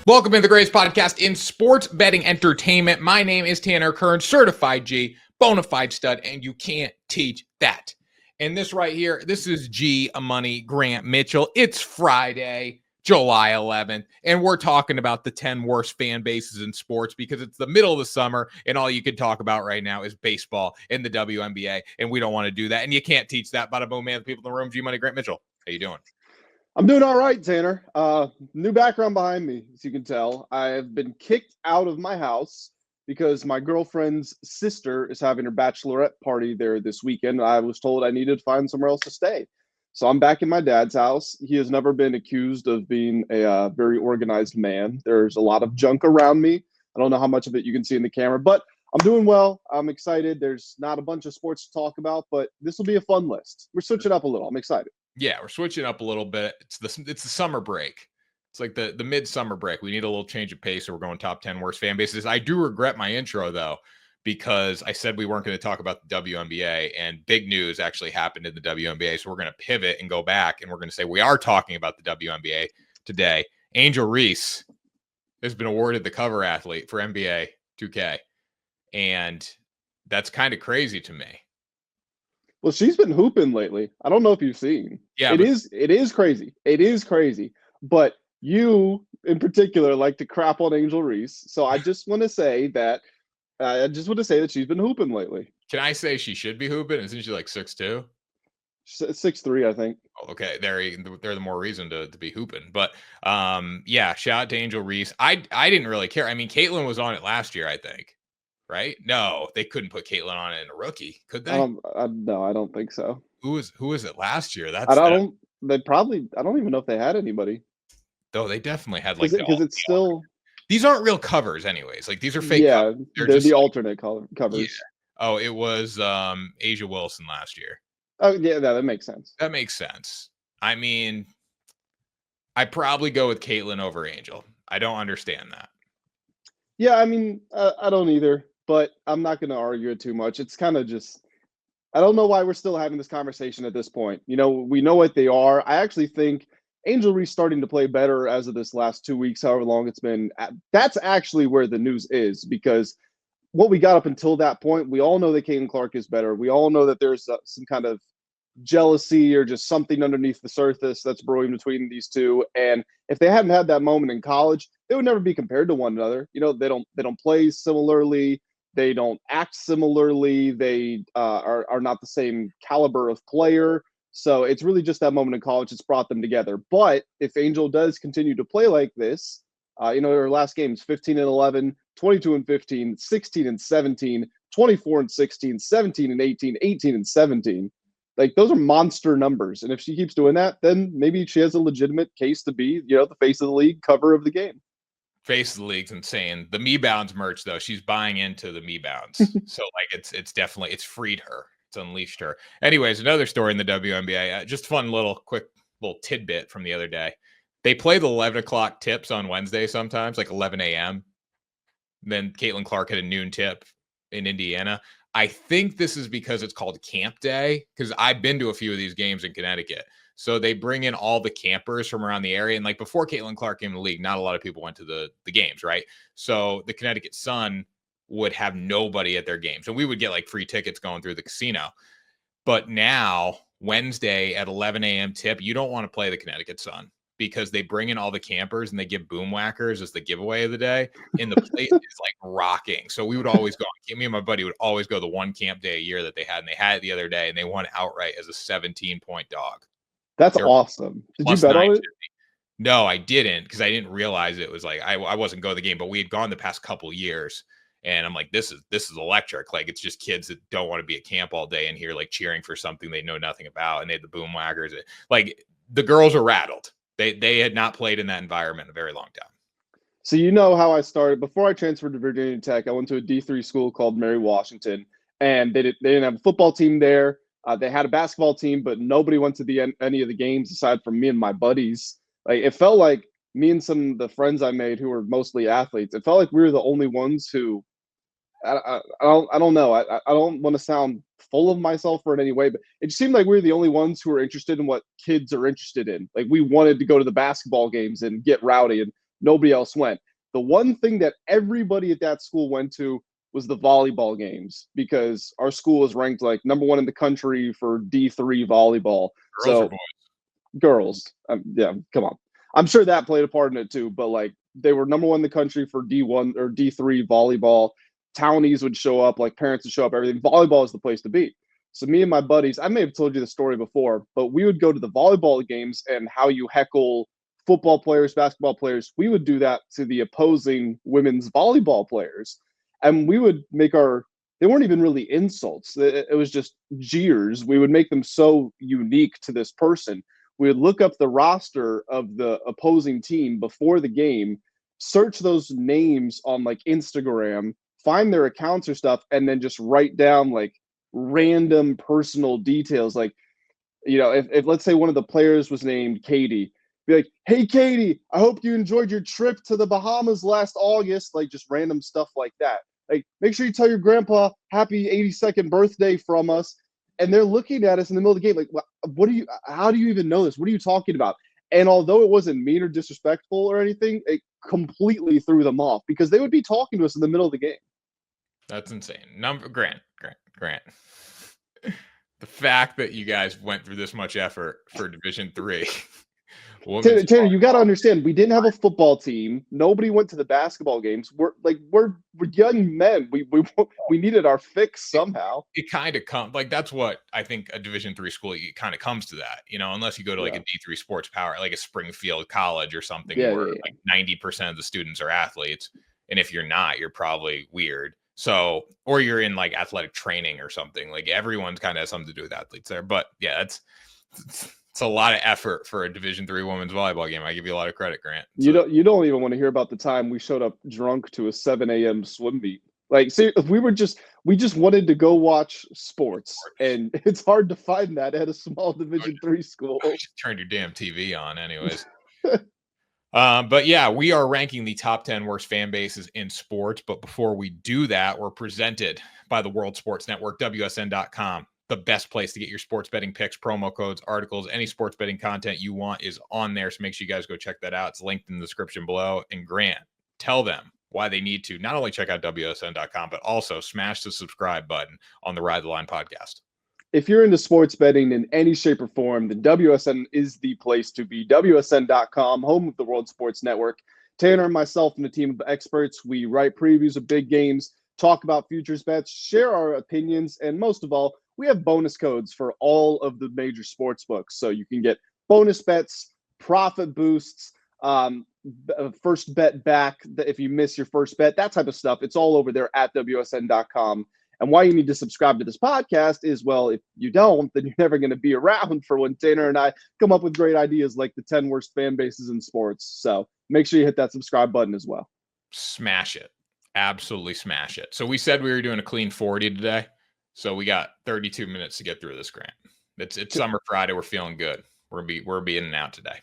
Welcome to the greatest podcast in sports betting entertainment. My name is Tanner Kern, certified G, bona fide stud, and you can't teach that. And this right here, this is G Money Grant Mitchell. It's Friday, July 11th, and we're talking about the 10 worst fan bases in sports because it's the middle of the summer, and all you can talk about right now is baseball and the WNBA, and we don't want to do that, and you can't teach that. Bada boom, man. The people in the room, G Money Grant Mitchell. How you doing? I'm doing all right, Tanner. New background behind me, as you can tell. I have been kicked out of my house because my girlfriend's sister is having her bachelorette party there this weekend. I was told I needed to find somewhere else to stay. So I'm back in my dad's house. He has never been accused of being a very organized man. There's a lot of junk around me. I don't know how much of it you can see in the camera, but I'm doing well. I'm excited. There's not a bunch of sports to talk about, but this will be a fun list. We're switching up a little. I'm excited. Yeah, we're switching up a little bit. It's the summer break. It's like the mid-summer break. We need a little change of pace, so we're going top 10 worst fan bases. I do regret my intro, though, because I said we weren't going to talk about the WNBA, and big news actually happened in the WNBA, so we're going to pivot and go back, and we're going to say we are talking about the WNBA today. Angel Reese has been awarded the cover athlete for NBA 2K, and that's kind of crazy to me. Well, she's been hooping lately. I don't know if you've seen. Yeah, it is crazy. It is crazy. But you, in particular, like to crap on Angel Reese. So I just want to say that she's been hooping lately. Can I say she should be hooping? Isn't she like 6'2"? 6'3", I think. Okay, they're the more reason to be hooping. But yeah, shout out to Angel Reese. I didn't really care. I mean, Caitlin was on it last year, I think. Right? No, they couldn't put Caitlin on it in a rookie, could they? No, I don't think so. Who was it last year? I don't even know if they had anybody. Though they definitely had like because it's still these aren't real covers, anyways. Like these are fake. Yeah, covers. They're just the alternate covers. Yeah. Oh, it was Asia Wilson last year. Oh yeah, that makes sense. That makes sense. I mean, I probably go with Caitlin over Angel. I don't understand that. Yeah, I mean, I don't either, but I'm not going to argue it too much. It's kind of just, I don't know why we're still having this conversation at this point. You know, we know what they are. I actually think Angel Reese starting to play better as of this last 2 weeks, however long it's been. That's actually where the news is, because what we got up until that point, we all know that Caitlin Clark is better. We all know that there's some kind of jealousy or just something underneath the surface that's brewing between these two. And if they hadn't had that moment in college, they would never be compared to one another. You know, they don't play similarly. They don't act similarly. They are not the same caliber of player. So it's really just that moment in college that's brought them together. But if Angel does continue to play like this, you know, her last games, 15-11, 22-15, 16-17, 24-16, 17-18, 18-17. Like, those are monster numbers. And if she keeps doing that, then maybe she has a legitimate case to be, you know, the face of the league, cover of the game. Face of the league's insane. The Me Bounds merch, though, she's buying into the Me Bounds. So, like, it's definitely, it's freed her. It's unleashed her. Anyways, another story in the WNBA. Just fun quick little tidbit from the other day. They play the 11 o'clock tips on Wednesday sometimes, like 11 a.m. Then Caitlin Clark had a noon tip in Indiana. I think this is because it's called Camp Day, because I've been to a few of these games in Connecticut. So they bring in all the campers from around the area. And like before Caitlin Clark came in the league, not a lot of people went to the games, right? So the Connecticut Sun would have nobody at their games. And we would get like free tickets going through the casino. But now, Wednesday at 11 a.m. tip, you don't want to play the Connecticut Sun, because they bring in all the campers and they give boom whackers as the giveaway of the day. And the place is like rocking. So we would always go. Me and my buddy would always go the one camp day a year that they had. And they had it the other day, and they won outright as a 17-point dog. That's awesome. Did you bet on it? No, I didn't, because I didn't realize it was like, I wasn't going to the game, but we had gone the past couple years. And I'm like, this is electric. Like, it's just kids that don't want to be at camp all day and here, like cheering for something they know nothing about. And they had the boom whackers. Like, the girls are rattled. They had not played in that environment in a very long time. So you know how I started. Before I transferred to Virginia Tech, I went to a D3 school called Mary Washington, and they didn't have a football team there. They had a basketball team, but nobody went to any of the games aside from me and my buddies. Like, it felt like me and some of the friends I made who were mostly athletes, it felt like we were the only ones who, I don't know. I don't want to sound full of myself or in any way, but it just seemed like we were the only ones who were interested in what kids are interested in. Like, we wanted to go to the basketball games and get rowdy. And Nobody else went. The one thing that everybody at that school went to was the volleyball games, because our school is ranked like number one in the country for D3 volleyball. Girls or So boys? girls, yeah, come on. I'm sure that played a part in it too, but like they were number one in the country for D1 or D3 volleyball. Townies would show up, like parents would show up, everything. Volleyball is the place to be. So me and my buddies, I may have told you the story before, but we would go to the volleyball games, and how you heckle football players, basketball players, we would do that to the opposing women's volleyball players. And we would make they weren't even really insults. It was just jeers. We would make them so unique to this person. We would look up the roster of the opposing team before the game, search those names on like Instagram, find their accounts or stuff, and then just write down like random personal details. Like, if let's say one of the players was named Katie, be like, "Hey Katie, I hope you enjoyed your trip to the Bahamas last August." Like just random stuff like that. Like, make sure you tell your grandpa happy 82nd birthday from us. And they're looking at us in the middle of the game like, how do you even know this? What are you talking about? And although it wasn't mean or disrespectful or anything, it completely threw them off, because they would be talking to us in the middle of the game. That's insane. Grant. The fact that you guys went through this much effort for Division III. Tanner, you got to understand, we didn't have a football team. Nobody went to the basketball games. We're young men. We needed our fix somehow. It kind of comes like, that's what I think a Division III school, it kind of comes to that, unless you go to like a D3 sports power, like a Springfield College or something, where like 90% of the students are athletes, and if you're not, you're probably weird. So, or you're in like athletic training or something. Like everyone's kind of has something to do with athletes there. But yeah, it's a lot of effort for a Division III women's volleyball game. I give you a lot of credit, Grant. So, you don't even want to hear about the time we showed up drunk to a 7 a.m. swim meet. Like, see, we just wanted to go watch sports, and it's hard to find that at a small Division III school. Just turned your damn TV on, anyways. But yeah, we are ranking the top 10 worst fan bases in sports. But before we do that, we're presented by the World Sports Network, WSN.com. The best place to get your sports betting picks, promo codes, articles, any sports betting content you want is on there. So make sure you guys go check that out. It's linked in the description below. And Grant, tell them why they need to not only check out WSN.com, but also smash the subscribe button on the Ride the Line podcast. If you're into sports betting in any shape or form, then WSN is the place to be. WSN.com, home of the World Sports Network. Tanner and myself and a team of experts, we write previews of big games, talk about futures bets, share our opinions, and most of all, we have bonus codes for all of the major sports books. So you can get bonus bets, profit boosts, first bet back if you miss your first bet, that type of stuff. It's all over there at WSN.com. And why you need to subscribe to this podcast is, well, if you don't, then you're never going to be around for when Tanner and I come up with great ideas like the 10 worst fan bases in sports. So make sure you hit that subscribe button as well. Smash it. Absolutely smash it. So we said we were doing a clean 40 today. So we got 32 minutes to get through this, Grant. It's Summer Friday. We're feeling good. We're be in and out today.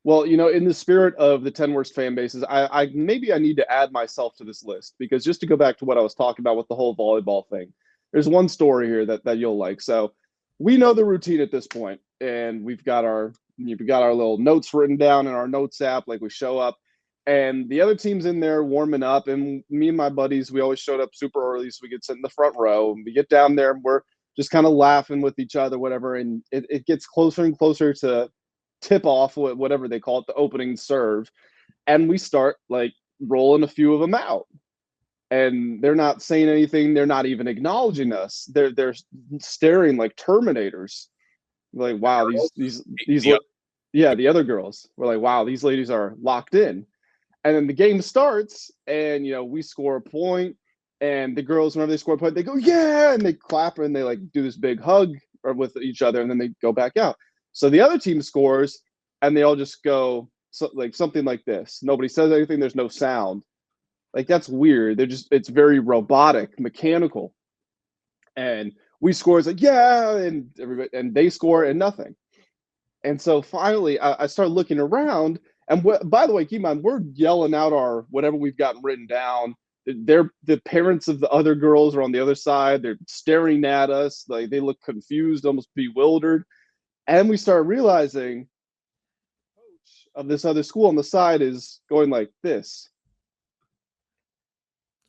Well, in the spirit of the 10 worst fan bases, I maybe I need to add myself to this list, because just to go back to what I was talking about with the whole volleyball thing, there's one story here that you'll like. So we know the routine at this point, and we've got our little notes written down in our notes app. Like, we show up, and the other team's in there warming up, and me and my buddies, we always showed up super early so we could sit in the front row, and we get down there and we're just kind of laughing with each other, whatever, and it gets closer and closer to tip off, whatever they call it, the opening serve, and we start like rolling a few of them out, and they're not saying anything, they're not even acknowledging us, they're staring like Terminators. We're like, wow, the other girls, we're like, wow, these ladies are locked in. And then the game starts, and we score a point, and the girls, whenever they score a point, they go, yeah, and they clap, and they like do this big hug with each other, and then they go back out. So the other team scores, and they all just go like something like this. Nobody says anything. There's no sound. Like, that's weird. It's very robotic, mechanical. And we score, it's like, yeah, and everybody, and they score, and nothing. And so finally, I start looking around, and by the way, keep in mind, we're yelling out our whatever we've got written down. The parents of the other girls are on the other side. They're staring at us. Like, they look confused, almost bewildered. And we start realizing, coach of this other school on the side is going like this.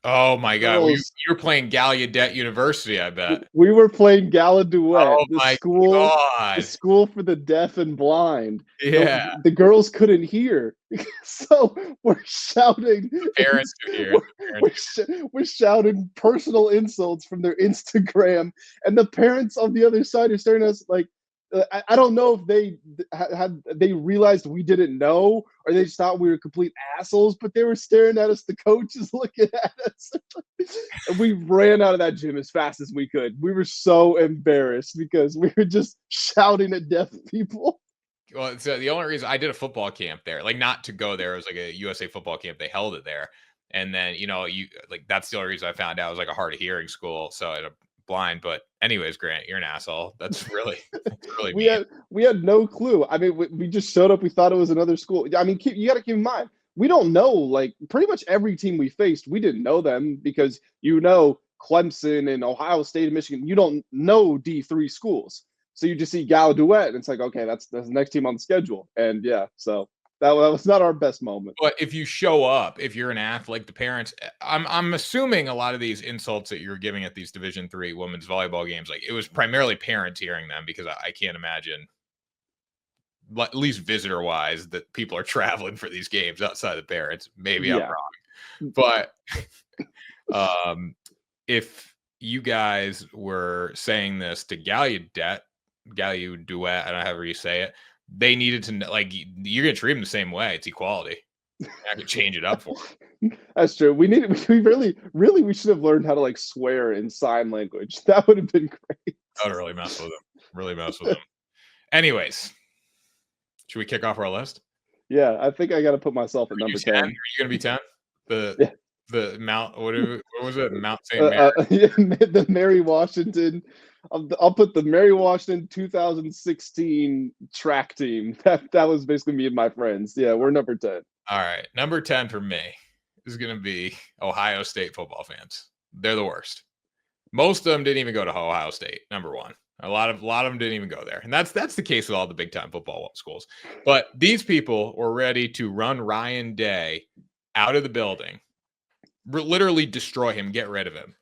Oh my God. Girls, You're playing Gallaudet University, I bet. we were playing Gala Duet, Oh my the God. school for the deaf and blind. Yeah. The girls couldn't hear, so we're shouting. Parents are here. We're shouting personal insults from their Instagram, and the parents on the other side are staring at us like, I don't know if they realized we didn't know, or they just thought we were complete assholes, but they were staring at us, the coaches looking at us. And we ran out of that gym as fast as we could. We were so embarrassed because we were just shouting at deaf people. Well, so the only reason I did a football camp there, like not to go there, it was like a USA football camp. They held it there. And then, that's the only reason I found out it was like a hard of hearing school. So I'm blind. But anyways, Grant, you're an asshole. That's really mean. We had no clue. I mean, we just showed up. We thought it was another school. I mean, you got to keep in mind, we don't know, like pretty much every team we faced, we didn't know them because Clemson and Ohio State and Michigan, you don't know D3 schools. So you just see Gallaudet, and it's like, okay, that's the next team on the schedule. And yeah, so that was not our best moment. But if you show up, if you're an athlete, the parents, I'm assuming a lot of these insults that you're giving at these Division III women's volleyball games, like it was primarily parents hearing them, because I can't imagine, at least visitor wise, that people are traveling for these games outside the parents. Maybe I'm wrong, but if you guys were saying this to Gallaudet, I don't know however you say it, they needed to, like, you're gonna treat them the same way. It's equality. I could change it up for them. That's true. We should have learned how to like swear in sign language. That would have been great. That would really mess with them. Anyways, should we kick off our list? Yeah, I think I got to put myself at number 10. Are you gonna be 10? The Mount, what was it? Mount St. Mary. The Mary Washington. I'll put the Mary Washington 2016 track team. That was basically me and my friends. Yeah, we're number 10. All right, number 10 for me is going to be Ohio State football fans. They're the worst. Most of them didn't even go to Ohio State. Number one, a lot of them didn't even go there, and that's the case with all the big time football schools. But these people were ready to run Ryan Day out of the building, literally destroy him, get rid of him.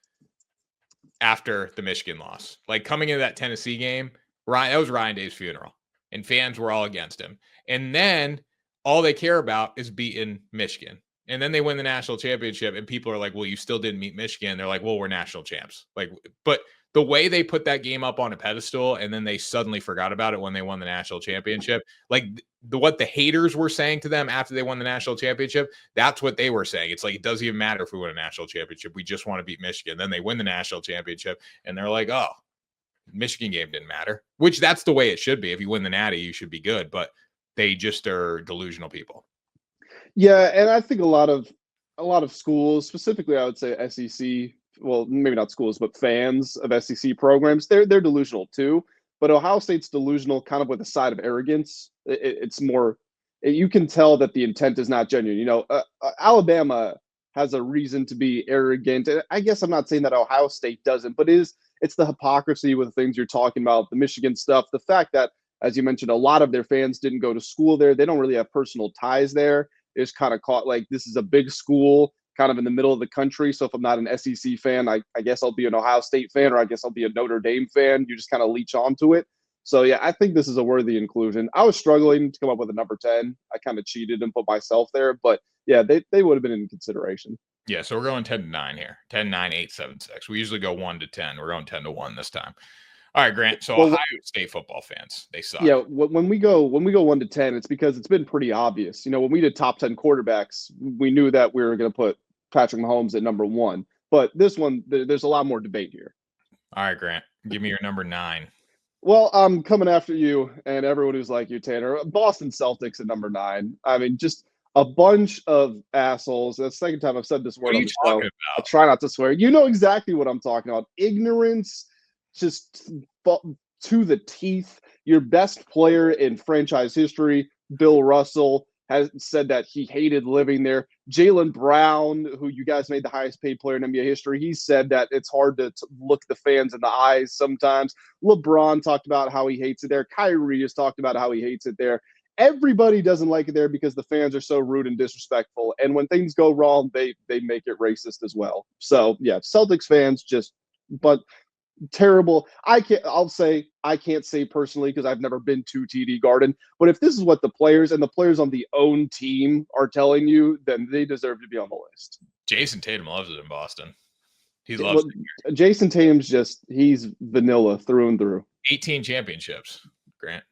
After the Michigan loss, like coming into that Tennessee game, that was Ryan Day's funeral, and fans were all against him. And then all they care about is beating Michigan. And then they win the national championship, and people are like, well, you still didn't beat Michigan. They're like, well, we're national champs. Like, but the way they put that game up on a pedestal, and then they suddenly forgot about it when they won the national championship, like what the haters were saying to them after they won the national championship, that's what they were saying. It's like, it doesn't even matter if we win a national championship. We just want to beat Michigan. Then they win the national championship, and they're like, oh, Michigan game didn't matter, which that's the way it should be. If you win the natty, you should be good, but they just are delusional people. Yeah, and I think a lot of schools, specifically I would say SEC, well, maybe not schools, but fans of SEC programs, they're delusional too. But Ohio State's delusional kind of with a side of arrogance. It's more, you can tell that the intent is not genuine. Alabama has a reason to be arrogant. And I guess I'm not saying that Ohio State doesn't, but it's the hypocrisy with the things you're talking about, the Michigan stuff, the fact that, as you mentioned, a lot of their fans didn't go to school there. They don't really have personal ties there. It's kind of caught like this is a big school kind of in the middle of the country. So if I'm not an SEC fan, I guess I'll be an Ohio State fan, or I guess I'll be a Notre Dame fan. You just kind of leech onto it. So yeah, I think this is a worthy inclusion. I was struggling to come up with a number 10. I kind of cheated and put myself there, but yeah, they would have been in consideration. Yeah, so we're going 10-9 here. 10-9, 8-7-6. We usually go 1-10. We're going 10-1 this time. All right, Grant. So Ohio State football fans, they suck. Yeah, when we go 1-10, it's because it's been pretty obvious. When we did top 10 quarterbacks, we knew that we were going to put Patrick Mahomes at number 1. But this one, there's a lot more debate here. All right, Grant, give me your number 9. Well, I'm coming after you and everyone who's like you, Tanner. Boston Celtics at number 9. I mean, just a bunch of assholes. That's the second time I've said this word on the show. I'll try not to swear. You know exactly what I'm talking about. Ignorance, just to the teeth. Your best player in franchise history, Bill Russell, has said that he hated living there. Jaylen Brown, who you guys made the highest paid player in NBA history, he said that it's hard to look the fans in the eyes sometimes. LeBron talked about how he hates it there. Kyrie has talked about how he hates it there. everybody doesn't like it there because the fans are so rude and disrespectful. And when things go wrong, they make it racist as well. So yeah, Celtics fans but terrible. I can't say personally because I've never been to TD Garden, but if this is what the players on the own team are telling you, then they deserve to be on the list. Jason Tatum loves it in Boston. He loves it. Jason Tatum's he's vanilla through and through. 18 championships, Grant.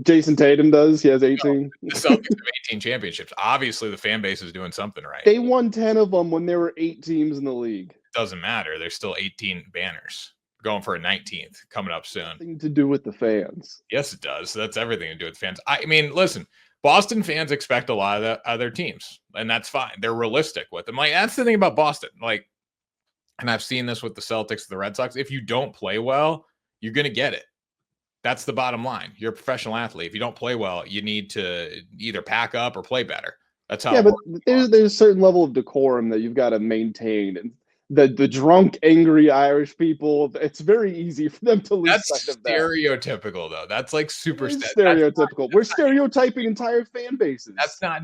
Jason Tatum does. He has 18. No, the Celtics have 18 championships. Obviously, the fan base is doing something right. They won 10 of them when there were 8 teams in the league. Doesn't matter. There's still 18 banners. Going for a 19th coming up soon. Nothing to do with the fans. Yes, it does. That's everything to do with fans. I mean, listen, Boston fans expect a lot of other teams, and that's fine. They're realistic with them. Like, that's the thing about Boston. Like, and I've seen this with the Celtics, the Red Sox. If you don't play well, you're going to get it. That's the bottom line. You're a professional athlete. If you don't play well, you need to either pack up or play better. That's how. Yeah, but there's a certain level of decorum that you've got to maintain, and the drunk, angry Irish people, it's very easy for them to lose sight of that. That's stereotypical, though. That's like super stereotypical. We're stereotyping entire fan bases. That's not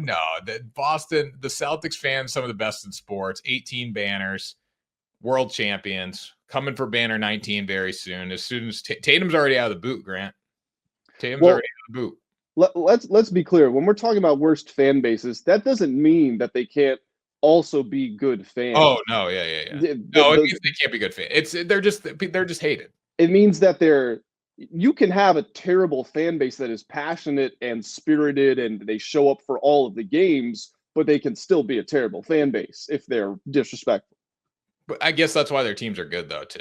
Boston, the Celtics fans, some of the best in sports. 18 banners, world champions, coming for banner 19 very soon. As soon as Tatum's already out of the boot, Grant. Tatum's already out of the boot. Let's be clear. When we're talking about worst fan bases, that doesn't mean that they can't also be good fans. Oh no, yeah. It means they can't be good fans. They're just hated. It means that you can have a terrible fan base that is passionate and spirited and they show up for all of the games, but they can still be a terrible fan base if they're disrespectful. But I guess that's why their teams are good though too.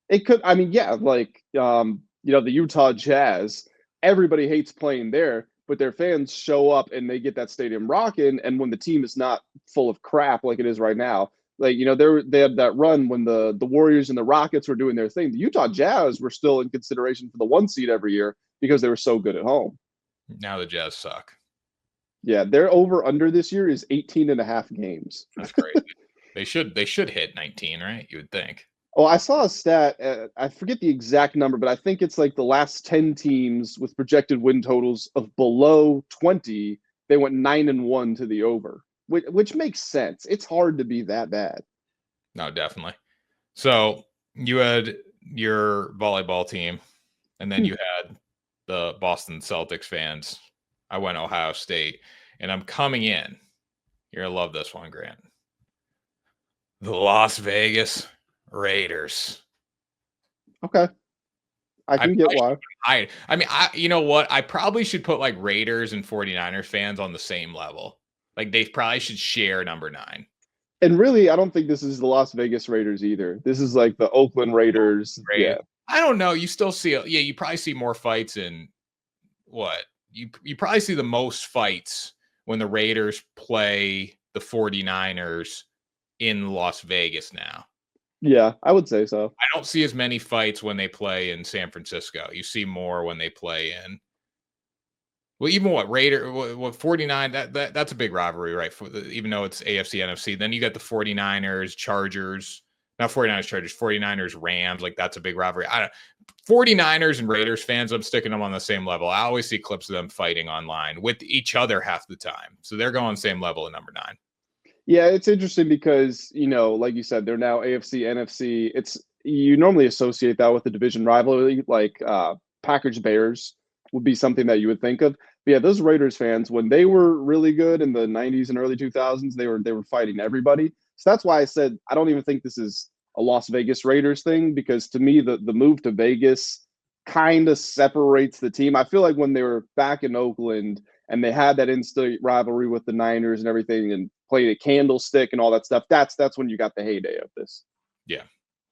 It could, I mean, yeah, like the Utah Jazz, everybody hates playing there, but their fans show up and they get that stadium rocking. And when the team is not full of crap like it is right now, like, they had that run when the Warriors and the Rockets were doing their thing. The Utah Jazz were still in consideration for the 1 seed every year because they were so good at home. Now the Jazz suck. Yeah, their over-under this year is 18.5 games. That's crazy. They should hit 19, right? You would think. Oh, I saw a stat. I forget the exact number, but I think it's like the last 10 teams with projected win totals of below 20, they went 9-1 to the over, which makes sense. It's hard to be that bad. No, definitely. So you had your volleyball team, and then you had the Boston Celtics fans. I went Ohio State, and I'm coming in. You're going to love this one, Grant. The Las Vegas Raiders. Okay. I can get why. I mean, you know what? I probably should put like Raiders and 49ers fans on the same level. Like they probably should share number 9. And really, I don't think this is the Las Vegas Raiders either. This is like the Oakland Raiders. Yeah. I don't know. You still see you probably see more fights in what? You probably see the most fights when the Raiders play the 49ers in Las Vegas now. Yeah, I would say so. I don't see as many fights when they play in San Francisco. You see more when they play in. Well, even what 49, that's a big rivalry, right? Even though it's AFC, NFC. Then you got the 49ers, Chargers. Not 49ers, Chargers, 49ers, Rams. Like, that's a big rivalry. 49ers and Raiders fans, I'm sticking them on the same level. I always see clips of them fighting online with each other half the time. So they're going same level at number 9. Yeah, it's interesting because, like you said, they're now AFC, NFC. You normally associate that with the division rivalry, like Packers Bears would be something that you would think of. But yeah, those Raiders fans, when they were really good in the 90s and early 2000s, they were fighting everybody. So that's why I said I don't even think this is a Las Vegas Raiders thing, because to me, the move to Vegas kind of separates the team. I feel like when they were back in Oakland and they had that in-state rivalry with the Niners and everything and played a candlestick and all that stuff, that's when you got the heyday of this. Yeah.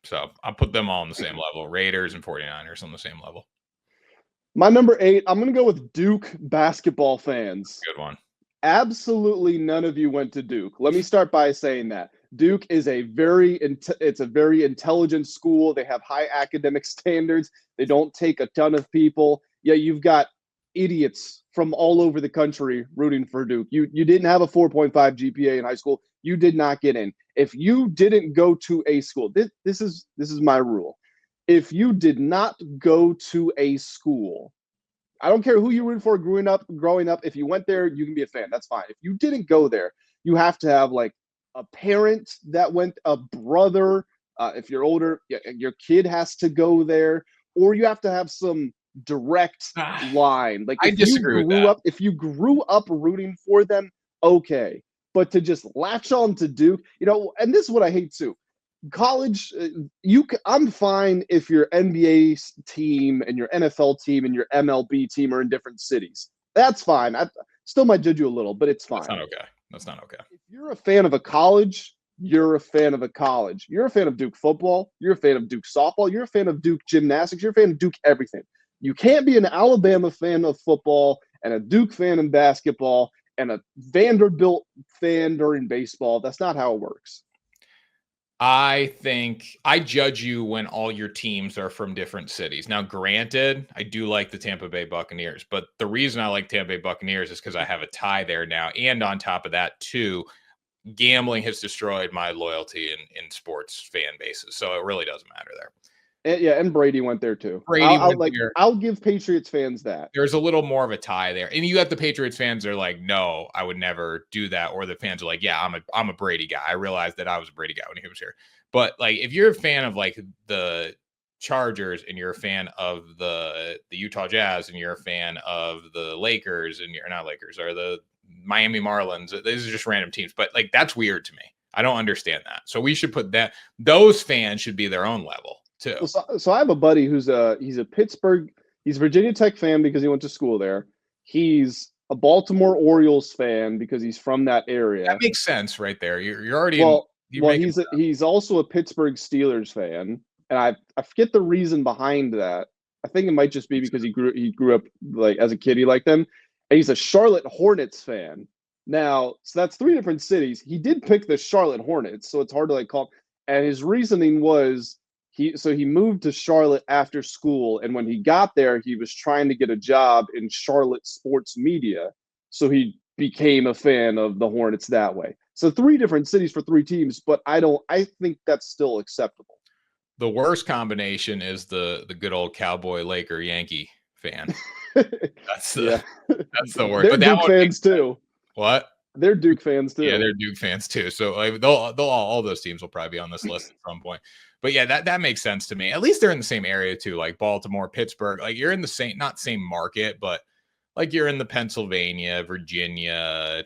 So I'll put them all on the same level. Raiders and 49ers on the same level. My number 8, I'm going to go with Duke basketball fans. Good one. Absolutely none of you went to Duke. Let me start by saying that. Duke is a very intelligent school. They have high academic standards. They don't take a ton of people. Yeah, you've got idiots from all over the country rooting for Duke. You didn't have a 4.5 GPA in high school. You did not get in. If you didn't go to a school, this is my rule. If you did not go to a school, I don't care who you root for growing up. If you went there, you can be a fan. That's fine. If you didn't go there, you have to have like a parent that went, a brother. If you're older, your kid has to go there, or you have to have some direct line. Like I disagree with that. if you grew up rooting for them, okay. But to just latch on to Duke, and this is what I hate too. College, I'm fine if your NBA team and your NFL team and your MLB team are in different cities. That's fine. I still might judge you a little, but it's fine. That's not okay. If you're a fan of a college, you're a fan of a college. You're a fan of Duke football. You're a fan of Duke softball. You're a fan of Duke gymnastics. You're a fan of Duke everything. You can't be an Alabama fan of football and a Duke fan in basketball and a Vanderbilt fan during baseball. That's not how it works. I think I judge you when all your teams are from different cities. Now, granted, I do like the Tampa Bay Buccaneers, but the reason I like Tampa Bay Buccaneers is because I have a tie there now. And on top of that, too, gambling has destroyed my loyalty in sports fan bases. So it really doesn't matter there. And Brady went there too. I'll give Patriots fans that. There's a little more of a tie there. And you got the Patriots fans that are like, no, I would never do that. Or the fans are like, yeah, I'm a Brady guy. I realized that I was a Brady guy when he was here. But like, if you're a fan of like the Chargers and you're a fan of the Utah Jazz and you're a fan of the Lakers and you're not Lakers or the Miami Marlins, these are just random teams. But like, that's weird to me. I don't understand that. So we should put those fans should be their own level. So I have a buddy he's a Virginia Tech fan because he went to school there. He's a Baltimore Orioles fan because he's from that area. That makes sense right there. You're already he's also a Pittsburgh Steelers fan, and I forget the reason behind that. I think it might just be because he grew up like as a kid he liked them. And he's a Charlotte Hornets fan. Now, so that's 3 different cities. He did pick the Charlotte Hornets, so it's hard to like call. And his reasoning was he moved to Charlotte after school, and when he got there, he was trying to get a job in Charlotte sports media. So he became a fan of the Hornets that way. So 3 different cities for 3 teams, but I think that's still acceptable. The worst combination is the good old Cowboy Laker Yankee fan. That's the worst. They're Duke fans too. What? They're Duke fans too. Yeah, they're Duke fans too. So like, all those teams will probably be on this list at some point. But yeah, that makes sense to me. At least they're in the same area too, like Baltimore, Pittsburgh. Like you're in the same, not same market, but like you're in the Pennsylvania, Virginia,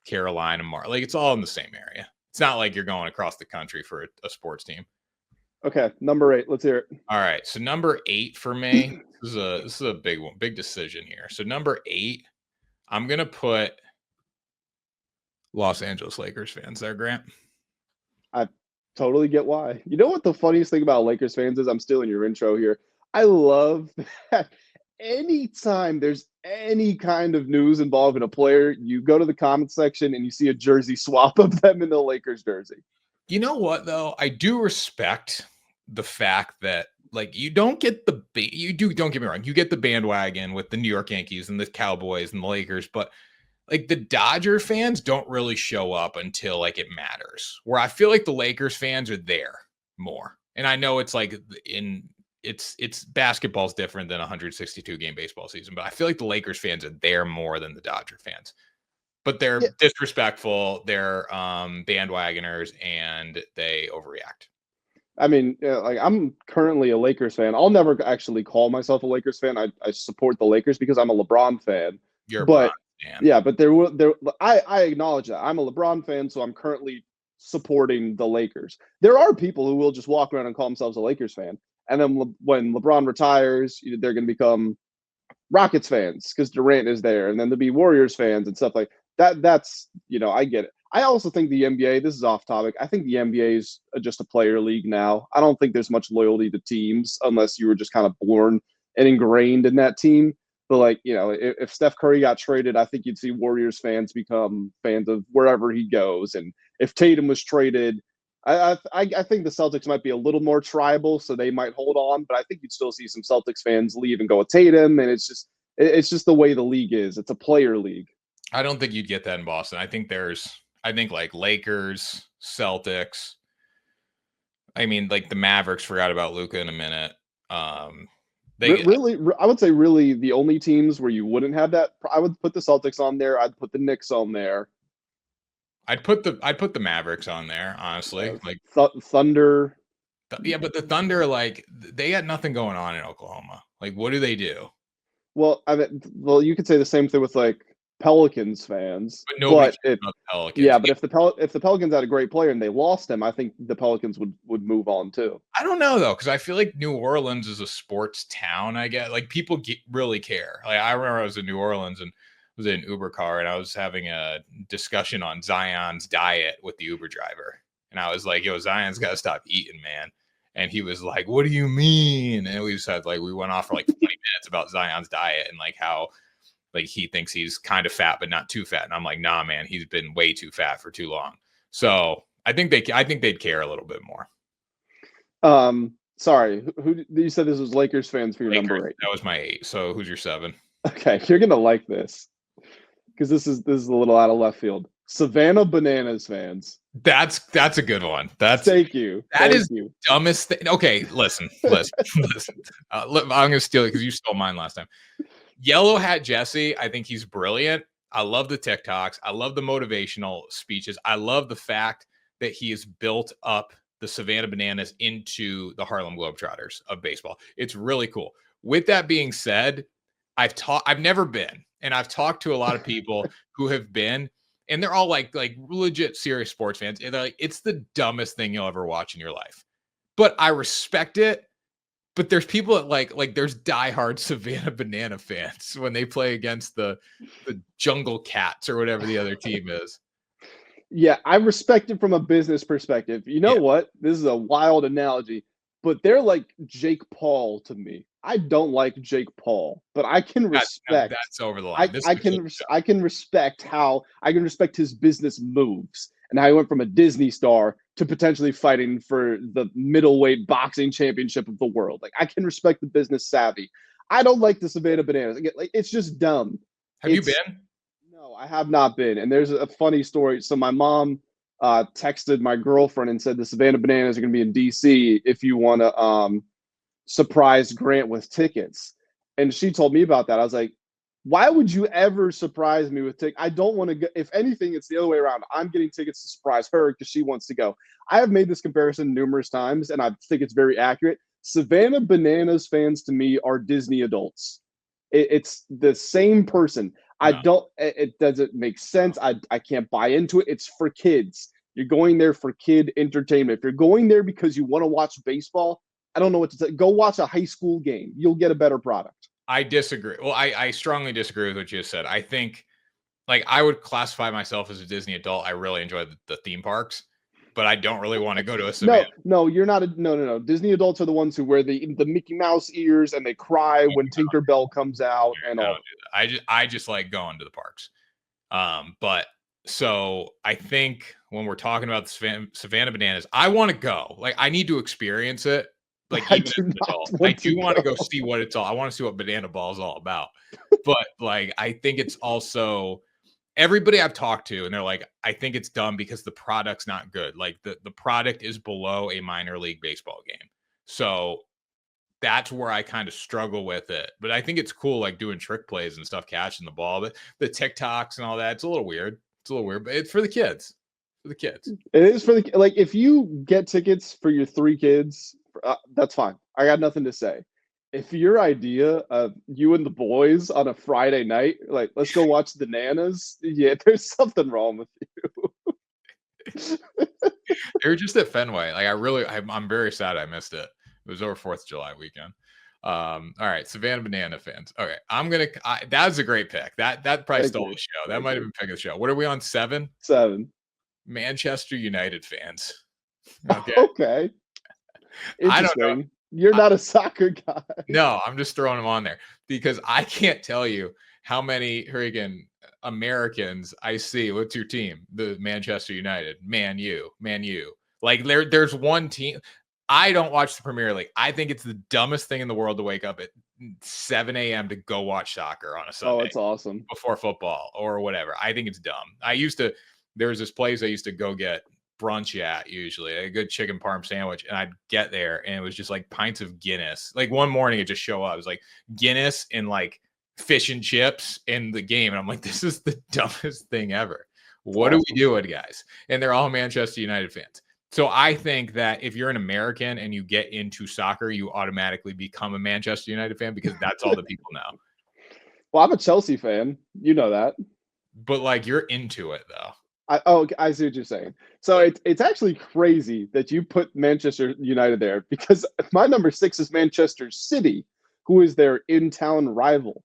Carolina like it's all in the same area. It's not like you're going across the country for a sports team. Okay, number 8. Let's hear it. All right, so number 8 for me. This is a big one, big decision here. So number 8, I'm gonna put Los Angeles Lakers fans there, Grant. I totally get why. You know what the funniest thing about Lakers fans is? I'm stealing your intro here. I love that anytime there's any kind of news involving a player, you go to the comments section and you see a jersey swap of them in the Lakers jersey. You know what, though? I do respect the fact that like you don't get don't get me wrong, you get the bandwagon with the New York Yankees and the Cowboys and the Lakers, but like the Dodger fans don't really show up until like it matters. Where I feel like the Lakers fans are there more. And I know it's like it's basketball's different than a 162 game baseball season, but I feel like the Lakers fans are there more than the Dodger fans. But they're disrespectful, they're bandwagoners, and they overreact. I mean, like I'm currently a Lakers fan. I'll never actually call myself a Lakers fan. I support the Lakers because I'm a LeBron fan. You're a LeBron fan. Yeah, but I acknowledge that I'm a LeBron fan, so I'm currently supporting the Lakers. There are people who will just walk around and call themselves a Lakers fan, and then when LeBron retires, they're going to become Rockets fans because Durant is there, and then there'll be Warriors fans and stuff like that. That's I get it. I also think the NBA, this is off topic, I think the NBA is just a player league now. I don't think there's much loyalty to teams unless you were just kind of born and ingrained in that team. But like, if Steph Curry got traded, I think you'd see Warriors fans become fans of wherever he goes. And if Tatum was traded, I think the Celtics might be a little more tribal, so they might hold on. But I think you'd still see some Celtics fans leave and go with Tatum. And it's just the way the league is. It's a player league. I don't think you'd get that in Boston. I think like Lakers, Celtics. I mean, like the Mavericks forgot about Luka in a minute. Really, I would say really the only teams where you wouldn't have that. I would put the Celtics on there. I'd put the Knicks on there. I'd put the Mavericks on there, honestly. Like Thunder. yeah, but the Thunder, like they got nothing going on in Oklahoma. Like, what do they do? Well, you could say the same thing with like Pelicans fans, But nobody cares it, about the Pelicans. yeah, but if the Pelicans had a great player and they lost him, I think the Pelicans would move on too. I don't know though, because I feel like New Orleans is a sports town. I get like people really care. Like I remember I was in New Orleans and was in an Uber car and I was having a discussion on Zion's diet with the Uber driver, and I was like, "Yo, Zion's got to stop eating, man." And he was like, "What do you mean?" And we said like we went off for like 20 minutes about Zion's diet and like how like he thinks he's kind of fat but not too fat, and I'm like, "Nah, man, he's been way too fat for too long." So I think they'd care a little bit more. Sorry, who you said this was Lakers fans for your Lakers, number 8? that was my 8. So who's your 7? Okay, you're gonna like this because this is a little out of left field. Savannah Bananas fans. That's a good one. Thank you. That is dumbest thing. Okay, listen. I'm gonna steal it because you stole mine last time. Yellow Hat Jesse, I think he's brilliant. I love the TikToks. I love the motivational speeches. I love the fact that he has built up the Savannah Bananas into the Harlem Globetrotters of baseball. It's really cool. With that being said, I've never been, and I've talked to a lot of people who have been, and they're all like legit serious sports fans. And they're like, it's the dumbest thing you'll ever watch in your life. But I respect it. But there's people that like there's diehard Savannah Banana fans when they play against the Jungle Cats or whatever the other team is. Yeah, I respect it from a business perspective. You know what? This is a wild analogy, but they're like Jake Paul to me. I don't like Jake Paul, but I can respect. That's over the line. I can respect his business moves and how he went from a Disney star to potentially fighting for the middleweight boxing championship of the world. Like I can respect the business savvy. I don't like the Savannah Bananas. Like it's just dumb. Have you been? No, I have not been. And there's a funny story. So my mom texted my girlfriend and said the Savannah Bananas are going to be in DC if you want to surprise Grant with tickets. And she told me about that. I was like, why would you ever surprise me with tickets? I don't want to go. If anything, it's the other way around. I'm getting tickets to surprise her because she wants to go. I have made this comparison numerous times, and I think it's very accurate. Savannah Bananas fans to me are Disney adults. It's the same person. It doesn't make sense. I can't buy into it. It's for kids. You're going there for kid entertainment. If you're going there because you want to watch baseball, I don't know what to say. Go watch a high school game. You'll get a better product. I disagree. Well, I strongly disagree with what you just said. I think like I would classify myself as a Disney adult. I really enjoy the theme parks, but I don't really want to go to a Savannah. No, you're not. No. Disney adults are the ones who wear the Mickey Mouse ears and they cry when Tinkerbell comes out and all. I just like going to the parks. But so I think when we're talking about the Savannah Bananas, I want to go. Like I need to experience it. Like even as an adult, I do want to go see what it's all. I want to see what Banana Ball is all about. But like I think it's also everybody I've talked to, and they're like, I think it's dumb because the product's not good. Like the product is below a minor league baseball game. So that's where I kind of struggle with it. But I think it's cool, like doing trick plays and stuff, catching the ball. But the TikToks and all that, it's a little weird. But it's for the kids. For the kids. It is for the like. If you get tickets for your 3 kids, that's fine. I got nothing to say. If your idea of you and the boys on a Friday night, like let's go watch the Nanas, yeah, there's something wrong with you. They're just at Fenway. Like I'm very sad I missed it. It was over 4th of July weekend. All right, Savannah Banana fans. Okay, that was a great pick. That probably stole the show. That might have been pick of the show. What are we on? 7? 7. Manchester United fans. Okay. I don't know. You're not a soccer guy. No, I'm just throwing them on there because I can't tell you how many freaking Americans I see. What's your team? The Manchester United, Man U. Like there's one team. I don't watch the Premier League. I think it's the dumbest thing in the world to wake up at 7 a.m. to go watch soccer on a Sunday. Oh, it's awesome. Before football or whatever. I think it's dumb. There was this place I used to go get brunch at usually, a good chicken parm sandwich, and I'd get there and it was just like pints of Guinness. Like one morning it just show up. It was like Guinness and like fish and chips in the game. And I'm like, this is the dumbest thing ever. What are we doing, guys? And they're all Manchester United fans. So I think that if you're an American and you get into soccer, you automatically become a Manchester United fan because that's all the people know. Well, I'm a Chelsea fan. You know that. But like you're into it though. I see what you're saying. So it's actually crazy that you put Manchester United there because my number 6 is Manchester City, who is their in-town rival.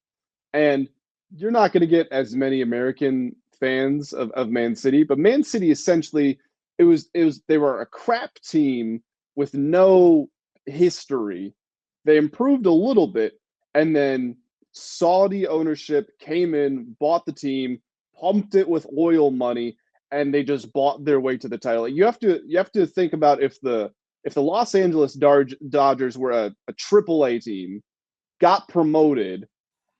And you're not going to get as many American fans of Man City, but Man City essentially they were a crap team with no history. They improved a little bit, and then Saudi ownership came in, bought the team, pumped it with oil money, and they just bought their way to the title. You have to think about if the Los Angeles Dodgers were a AAA team, got promoted,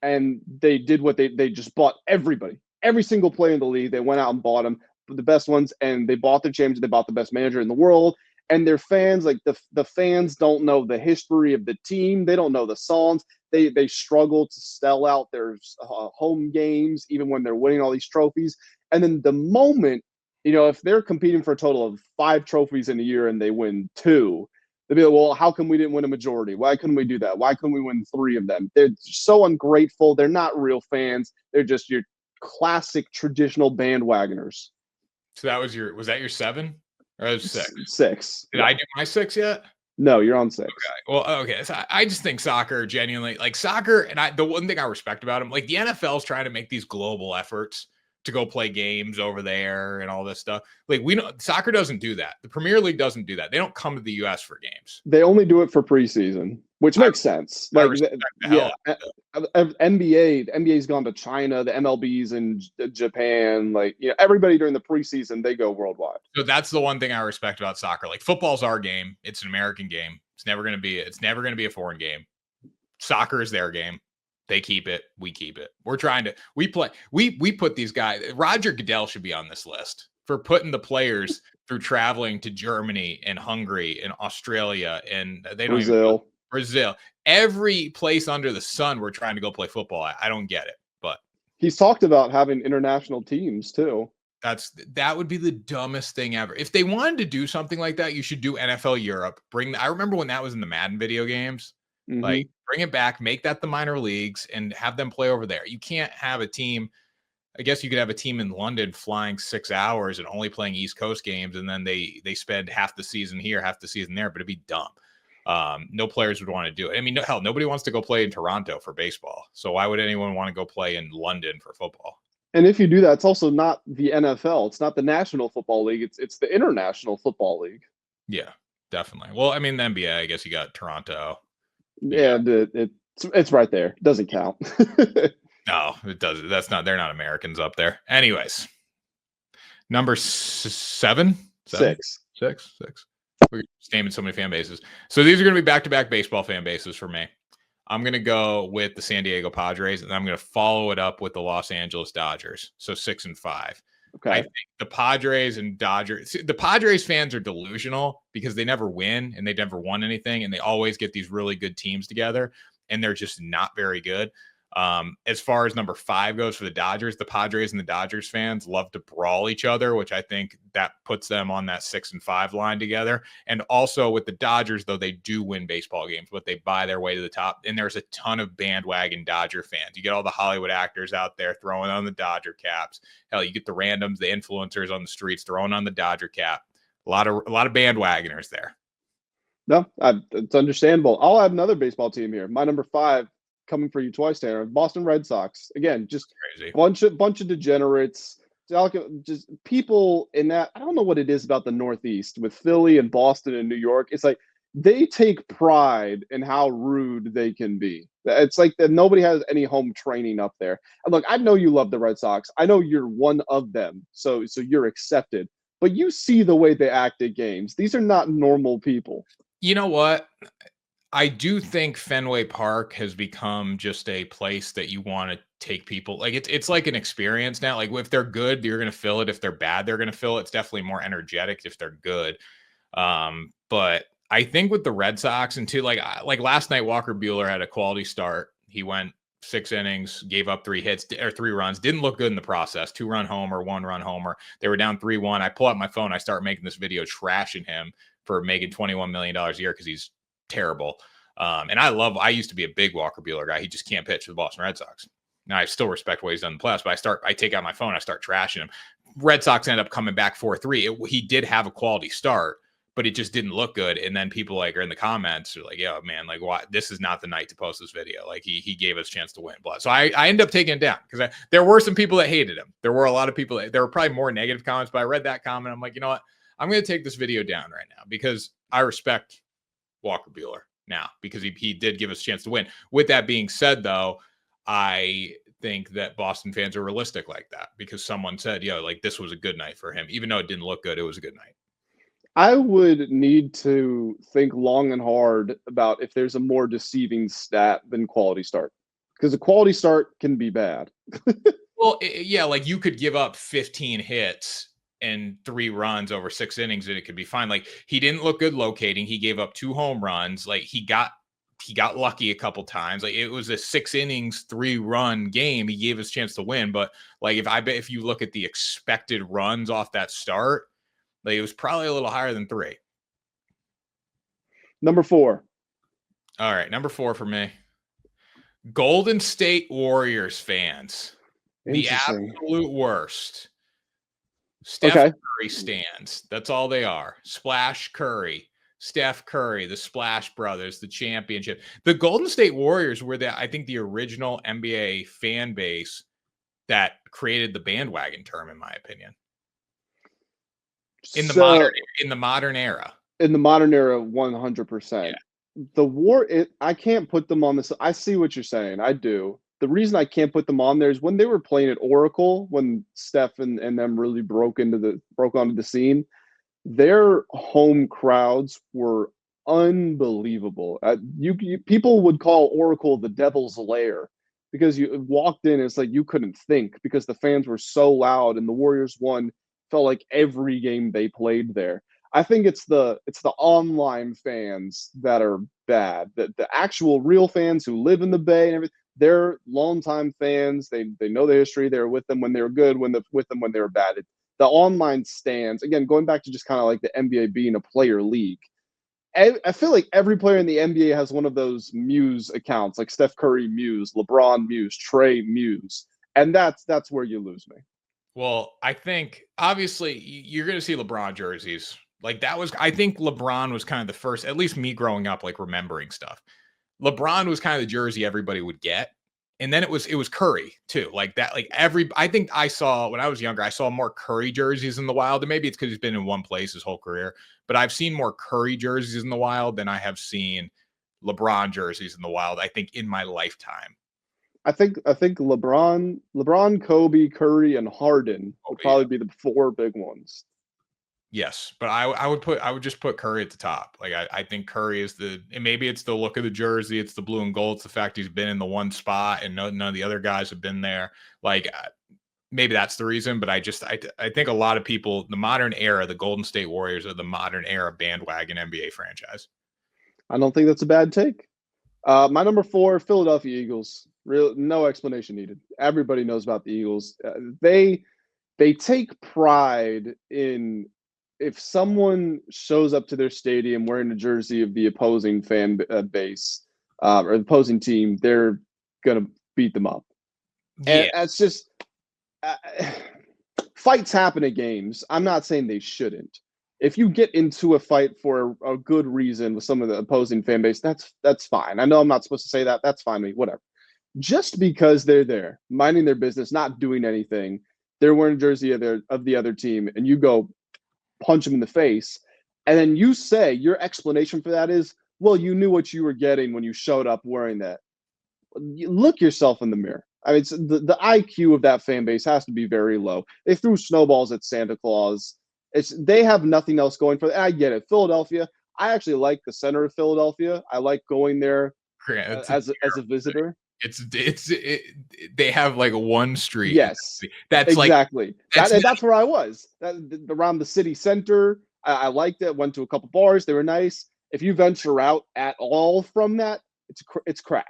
and they did what they just bought everybody, every single player in the league. They went out and bought them, the best ones, and they bought their champions. They bought the best manager in the world. And their fans, like the fans, don't know the history of the team. They don't know the songs. They struggle to sell out their home games, even when they're winning all these trophies. And then the moment, if they're competing for a total of 5 trophies in a year and they win 2, they'll be like, well, how come we didn't win a majority? Why couldn't we do that? Why couldn't we win 3 of them? They're so ungrateful. They're not real fans. They're just your classic traditional bandwagoners. So was that your 7? Or it was 6? 6. Did I do my 6 yet? No, you're on 6. Okay. Well, okay. So I just think soccer genuinely, like soccer, and the one thing I respect about them, like the NFL's trying to make these global efforts to go play games over there and all this stuff. Like soccer doesn't do that. The Premier League doesn't do that. They don't come to the US for games. They only do it for preseason, which makes sense. Like, NBA's gone to China, the MLB's in Japan. Like, everybody during the preseason, they go worldwide. So that's the one thing I respect about soccer. Like football's our game. It's an American game. It's never going to be a foreign game. Soccer is their game. They keep it. We keep it. We put these guys. Roger Goodell should be on this list for putting the players through traveling to Germany and Hungary and Australia and Brazil. Every place under the sun we're trying to go play football at. I don't get it, but he's talked about having international teams too. That would be the dumbest thing ever. If they wanted to do something like that, you should do NFL Europe. I remember when that was in the Madden video games. Mm-hmm. Like bring it back, make that the minor leagues and have them play over there. You can't have a team. I guess you could have a team in London flying 6 hours and only playing East Coast games. And then they spend half the season here, half the season there, but it'd be dumb. No players would want to do it. I mean, hell, nobody wants to go play in Toronto for baseball. So why would anyone want to go play in London for football? And if you do that, it's also not the NFL. It's not the National Football League. It's the International Football League. Yeah, definitely. Well, I mean, the NBA, I guess you got Toronto. Yeah, it's right there. It doesn't count. No, it doesn't. They're not Americans up there. Anyways, number 7? 6. We're just naming so many fan bases. So these are going to be back-to-back baseball fan bases for me. I'm going to go with the San Diego Padres, and I'm going to follow it up with the Los Angeles Dodgers. So 6 and 5. Okay. I think the Padres and Dodgers, the Padres fans are delusional because they never win and they never won anything. And they always get these really good teams together and they're just not very good. As far as number 5 goes for the Dodgers, the Padres and the Dodgers fans love to brawl each other, which I think that puts them on that 6 and 5 line together. And also with the Dodgers, though, they do win baseball games, but they buy their way to the top. And there's a ton of bandwagon Dodger fans. You get all the Hollywood actors out there throwing on the Dodger caps. Hell, you get the randoms, the influencers on the streets throwing on the Dodger cap. A lot of bandwagoners there. No, it's understandable. I'll add another baseball team here. My number 5. Coming for you twice, Tanner. Boston Red Sox. Again, just crazy. bunch of degenerates. Just people in that. I don't know what it is about the Northeast with Philly and Boston and New York. It's like they take pride in how rude they can be. It's like that nobody has any home training up there. And look, I know you love the Red Sox. I know you're one of them, so you're accepted. But you see the way they act at games. These are not normal people. You know what? I do think Fenway Park has become just a place that you want to take people like it's like an experience now. Like if they're good, you're gonna feel it. If they're bad, they're gonna feel it. It's definitely more energetic if they're good. But I think with the Red Sox and too, like last night, Walker Buehler had a quality start. He went 6 innings, gave up 3 hits or 3 runs. Didn't look good in the process. 2-run homer, 1-run homer. They were down 3-1. I pull out my phone. I start making this video trashing him for making $21 million a year because he's terrible. And I used to be a big Walker Buehler guy. He just can't pitch for the Boston Red Sox. Now I still respect what he's done in the playoffs, but I take out my phone. I start trashing him. Red Sox end up coming back 4-3. He did have a quality start, but it just didn't look good. And then people like are in the comments are like, "Yeah, man, like what? This is not the night to post this video. Like he gave us a chance to win." So I ended up taking it down because there were some people that hated him. There were a lot of people there were probably more negative comments, but I read that comment. I'm like, you know what? I'm going to take this video down right now because I respect Walker Buehler now because he did give us a chance to win. With that being said, though, I think that Boston fans are realistic like that because someone said, "Yo, like this was a good night for him, even though it didn't look good. It was a good night." I would need to think long and hard about if there's a more deceiving stat than quality start, because a quality start can be bad. Well, yeah, like you could give up 15 hits and 3 runs over 6 innings and it could be fine. Like he didn't look good locating. He gave up 2 home runs. Like he got lucky a couple times. Like it was a 6 innings, 3-run game. He gave us a chance to win. But like if you look at the expected runs off that start, like it was probably a little higher than 3. Number 4. All right, number 4 for me. Golden State Warriors fans. The absolute worst. Steph Curry stands. That's all they are. Splash Curry. Steph Curry, the Splash Brothers, the championship. The Golden State Warriors were I think the original NBA fan base that created the bandwagon term, in my opinion. In the modern era. In the modern era, 100%. Yeah. I can't put them on this. I see what you're saying. I do. The reason I can't put them on there is when they were playing at Oracle, when Steph and them really broke onto the scene, their home crowds were unbelievable. People would call Oracle the Devil's Lair because you walked in, it's like you couldn't think because the fans were so loud, and the Warriors won. Felt like every game they played there. I think it's the online fans that are bad. The actual real fans who live in the Bay and everything, they're longtime fans. They know the history. They were with them when they were good, with them when they were bad. The online stands, again, going back to just kind of like the NBA being a player league. I feel like every player in the NBA has one of those Muse accounts, like Steph Curry Muse, LeBron Muse, Trey Muse, and that's where you lose me. Well, I think obviously you're going to see LeBron jerseys. Like I think LeBron was kind of the first, at least me growing up, like remembering stuff. LeBron was kind of the jersey everybody would get. And then it was Curry too. Like that, I think I saw when I was younger, I saw more Curry jerseys in the wild. And maybe it's because he's been in one place his whole career, but I've seen more Curry jerseys in the wild than I have seen LeBron jerseys in the wild, I think, in my lifetime. I think LeBron, Kobe, Curry, and Harden would probably be the 4 big ones. Yes, but I would just put Curry at the top. Like I think Curry is and maybe it's the look of the jersey, it's the blue and gold, it's the fact he's been in the one spot and none of the other guys have been there. Like maybe that's the reason, but I think a lot of people, the modern era, the Golden State Warriors are the modern era bandwagon NBA franchise. I don't think that's a bad take. My number 4, Philadelphia Eagles. No explanation needed. Everybody knows about the Eagles. They take pride in, if someone shows up to their stadium wearing a jersey of the opposing fan base or the opposing team, they're gonna beat them up. Yeah. And it's just fights happen at games. I'm not saying they shouldn't. If you get into a fight for a good reason with some of the opposing fan base, that's fine. I know I'm not supposed to say that. That's fine with me. Whatever. Just because they're there, minding their business, not doing anything, they're wearing a jersey of the other team, and you go punch them in the face, and then you say your explanation for that is, well, you knew what you were getting when you showed up wearing that. Look yourself in the mirror. I mean, the IQ of that fan base has to be very low. They threw snowballs at Santa Claus. They have nothing else going for them. I get it. Philadelphia, I actually like the center of Philadelphia. I like going there as a visitor. They have like one street. Yes, That's exactly. Like that's where I was. Around the city center. I liked it. Went to a couple bars. They were nice. If you venture out at all from that, it's crap.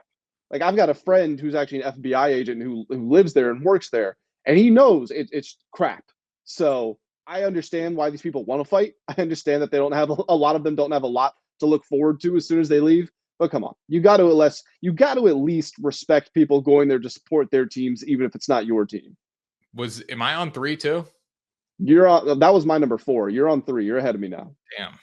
Like I've got a friend who's actually an FBI agent who lives there and works there, and he knows it's crap. So I understand why these people want to fight. I understand that they don't have a lot of them don't have a lot to look forward to as soon as they leave. But come on, you got to at least respect people going there to support their teams, even if it's not your team. Am I on 3 too? You're on. That was my number 4. You're on 3. You're ahead of me now. Damn.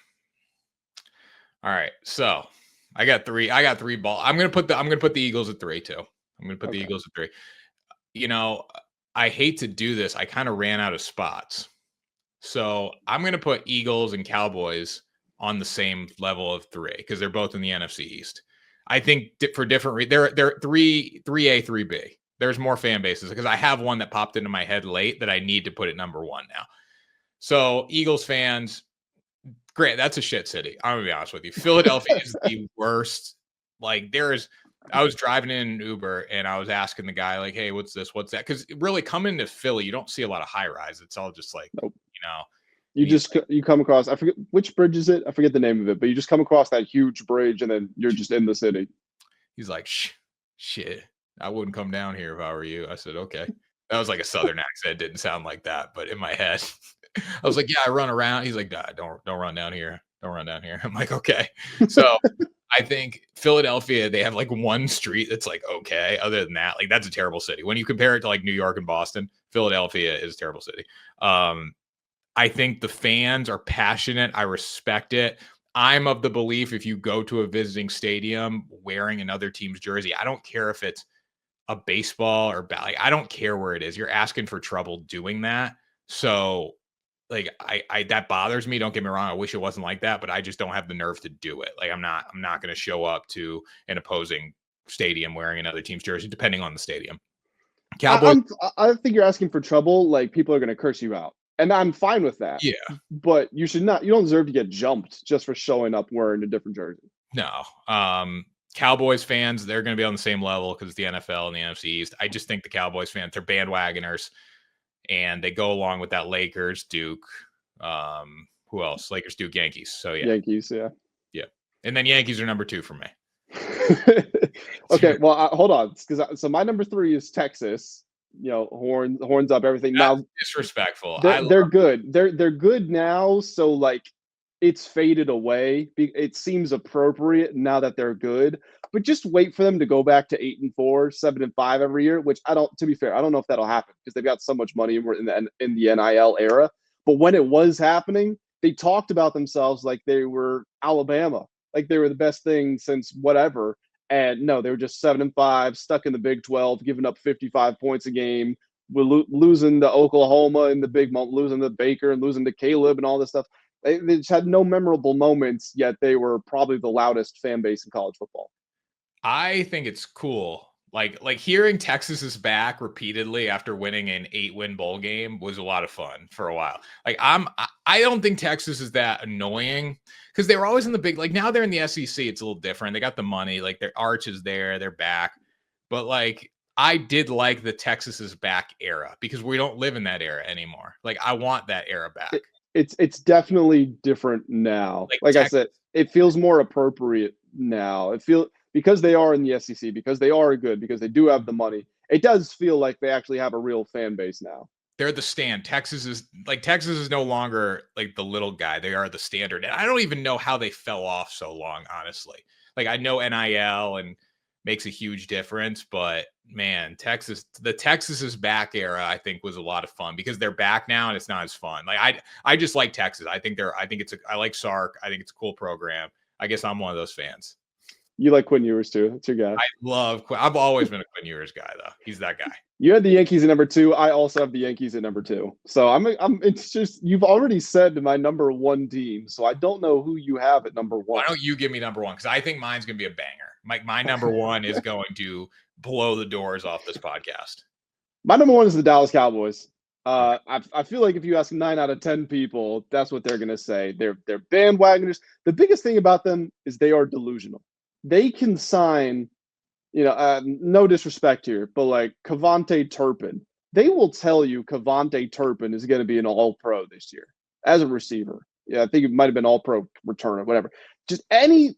All right, so I got 3. I'm gonna put the Eagles at 3 too. I'm gonna put the Eagles at 3. You know, I hate to do this. I kind of ran out of spots, so I'm gonna put Eagles and Cowboys on the same level of 3 because they're both in the NFC East. I think for different they're 3A, 3B. There's more fan bases because I have one that popped into my head late that I need to put at number 1 now. So Eagles fans, great. That's a shit city. I'm gonna be honest with you. Philadelphia is the worst. Like I was driving in an Uber and I was asking the guy like, "Hey, what's this? What's that?" Because really coming to Philly, you don't see a lot of high rise. It's all just like, nope. You come across, I forget which bridge is it. I forget the name of it, but you just come across that huge bridge and then you're just in the city. He's like, shit, I wouldn't come down here if I were you. I said, okay. That was like a Southern accent. It didn't sound like that, but in my head, I was like, yeah, I run around. He's like, nah, don't run down here. Don't run down here. I'm like, okay. So I think Philadelphia, they have like one street that's like, okay. Other than that, like that's a terrible city. When you compare it to like New York and Boston, Philadelphia is a terrible city. I think the fans are passionate. I respect it. I'm of the belief if you go to a visiting stadium wearing another team's jersey, I don't care if it's a baseball or like, I don't care where it is. You're asking for trouble doing that. So like I that bothers me. Don't get me wrong. I wish it wasn't like that, but I just don't have the nerve to do it. Like I'm not going to show up to an opposing stadium wearing another team's jersey, depending on the stadium. Cowboys. I think you're asking for trouble. Like people are going to curse you out. And I'm fine with that. Yeah. But you don't deserve to get jumped just for showing up wearing a different jersey. No. Cowboys fans, they're going to be on the same level because it's the NFL and the NFC East. I just think the Cowboys fans, they're bandwagoners and they go along with that Lakers, Duke. Who else? Lakers, Duke, Yankees. So yeah. Yankees, yeah. Yeah. And then Yankees are number 2 for me. Okay, well, hold on. So my number 3 is Texas. You know, horns up, everything. That's now disrespectful. They're good. They're good now. So like, it's faded away. It seems appropriate now that they're good. But just wait for them to go back to 8-4, 7-5 every year. Which I don't. To be fair, I don't know if that'll happen because they've got so much money and we're in the NIL era. But when it was happening, they talked about themselves like they were Alabama, like they were the best thing since whatever. And no, they were just 7-5, stuck in the Big 12, giving up 55 points a game. We're losing to Oklahoma in the big moment, losing to Baker and losing to Caleb and all this stuff. They just had no memorable moments, yet they were probably the loudest fan base in college football. I think it's cool. Like hearing Texas is back repeatedly after winning an 8-win bowl game was a lot of fun for a while. Like I don't think Texas is that annoying because they were always in the big, like now they're in the SEC. It's a little different. They got the money, like their arch is there, they're back. But like, I did like the Texas is back era because we don't live in that era anymore. Like I want that era back. It's definitely different now. Like I said, it feels more appropriate now. Because they are in the SEC, because they are good, because they do have the money, it does feel like they actually have a real fan base now. They're the stand. Texas is no longer like the little guy. They are the standard. And I don't even know how they fell off so long, honestly. Like I know NIL and makes a huge difference, but man, the Texas is back era, I think was a lot of fun because they're back now and it's not as fun. Like I just like Texas. I like Sark. I think it's a cool program. I guess I'm one of those fans. You like Quinn Ewers too. That's your guy. I love Quinn. I've always been a Quinn Ewers guy, though. He's that guy. You had the Yankees at number 2. I also have the Yankees at number 2. So it's just you've already said my number 1 team. So I don't know who you have at number 1. Why don't you give me number 1? Because I think mine's gonna be a banger. My number 1 is going to blow the doors off this podcast. My number 1 is the Dallas Cowboys. I feel like if you ask 9 out of 10 people, that's what they're gonna say. They're bandwagoners. The biggest thing about them is they are delusional. They can sign no disrespect here, but like Cavante Turpin, they will tell you Cavante Turpin is going to be an All-Pro this year as a receiver. Yeah, I think it might have been All-Pro returner, whatever. Just anything